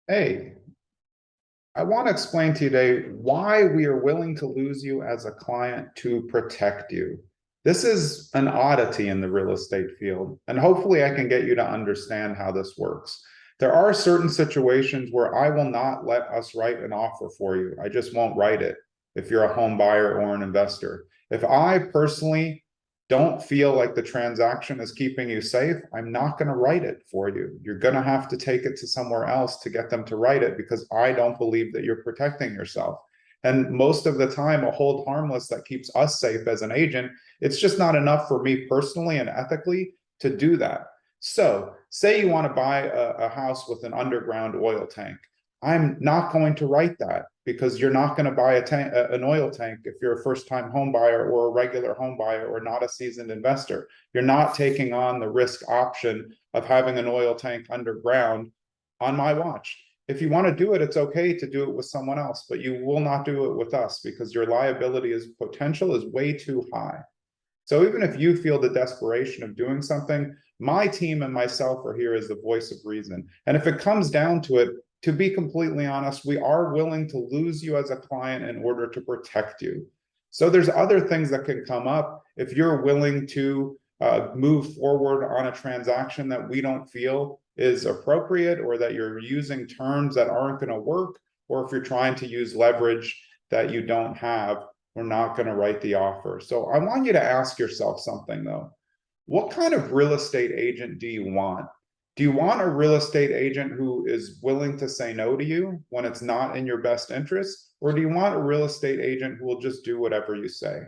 Hey, I want to explain to you today why we are willing to lose you as a client to protect you. This is an oddity in the real estate field, and hopefully I can get you to understand how this works. There are certain situations where I will not let us write an offer for you. I just won't write it if you're a home buyer or an investor. If I personally don't feel like the transaction is keeping you safe, I'm not going to write it for you. You're going to have to take it to somewhere else to get them to write it because I don't believe that you're protecting yourself. And most of the time, a hold harmless that keeps us safe as an agent, it's just not enough for me personally and ethically to do that. So, say you want to buy a house with an underground oil tank. I'm not going to write that because you're not going to buy an oil tank if you're a first-time home buyer or a regular home buyer or not a seasoned investor. You're not taking on the risk option of having an oil tank underground on my watch. If you want to do it, it's okay to do it with someone else, but you will not do it with us because your liability potential is way too high. So even if you feel the desperation of doing something, my team and myself are here as the voice of reason. And if it comes down to it, to be completely honest, we are willing to lose you as a client in order to protect you. So there's other things that can come up if you're willing to move forward on a transaction that we don't feel is appropriate, or that you're using terms that aren't going to work, or if you're trying to use leverage that you don't have, we're not going to write the offer. So I want you to ask yourself something though. What kind of real estate agent do you want? Do you want a real estate agent who is willing to say no to you when it's not in your best interest? Or do you want a real estate agent who will just do whatever you say?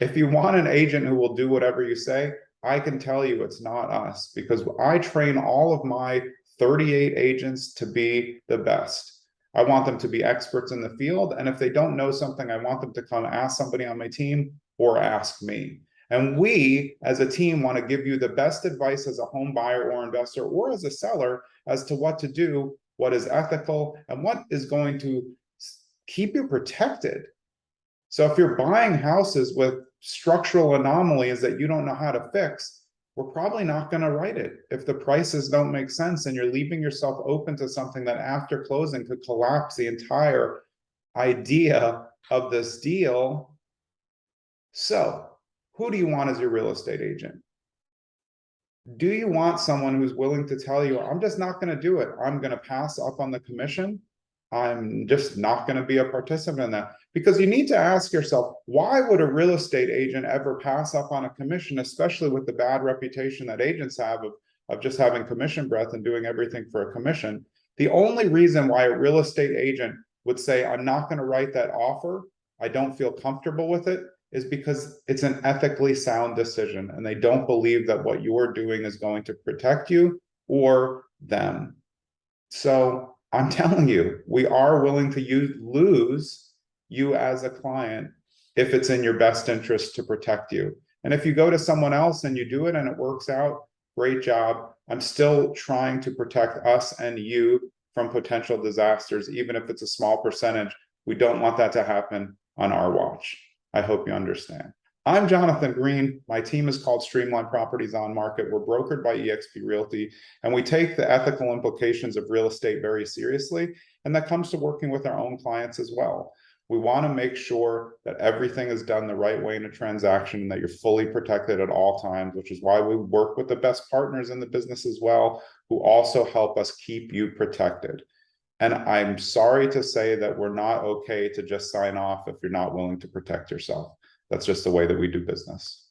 If you want an agent who will do whatever you say, I can tell you it's not us, because I train all of my 38 agents to be the best. I want them to be experts in the field. And if they don't know something, I want them to come ask somebody on my team or ask me. And we, as a team, want to give you the best advice as a home buyer or investor or as a seller as to what to do, what is ethical, and what is going to keep you protected. So if you're buying houses with structural anomalies that you don't know how to fix, we're probably not going to write it. If the prices don't make sense and you're leaving yourself open to something that after closing could collapse the entire idea of this deal. So who do you want as your real estate agent? Do you want someone who's willing to tell you, I'm just not going to do it. I'm going to pass up on the commission. I'm just not going to be a participant in that. Because you need to ask yourself, why would a real estate agent ever pass up on a commission, especially with the bad reputation that agents have of just having commission breath and doing everything for a commission? The only reason why a real estate agent would say, I'm not going to write that offer, I don't feel comfortable with it, is because it's an ethically sound decision and they don't believe that what you're doing is going to protect you or them. So I'm telling you, we are willing to lose you as a client if it's in your best interest to protect you. And if you go to someone else and you do it and it works out, great job. I'm still trying to protect us and you from potential disasters, even if it's a small percentage. We don't want that to happen on our watch. I hope you understand. I'm Jonathan Green. My team is called Streamline Properties on Market. We're brokered by eXp Realty, and we take the ethical implications of real estate very seriously, and that comes to working with our own clients as well. We want to make sure that everything is done the right way in a transaction and that you're fully protected at all times, which is why we work with the best partners in the business as well, who also help us keep you protected. And I'm sorry to say that we're not okay to just sign off if you're not willing to protect yourself. That's just the way that we do business.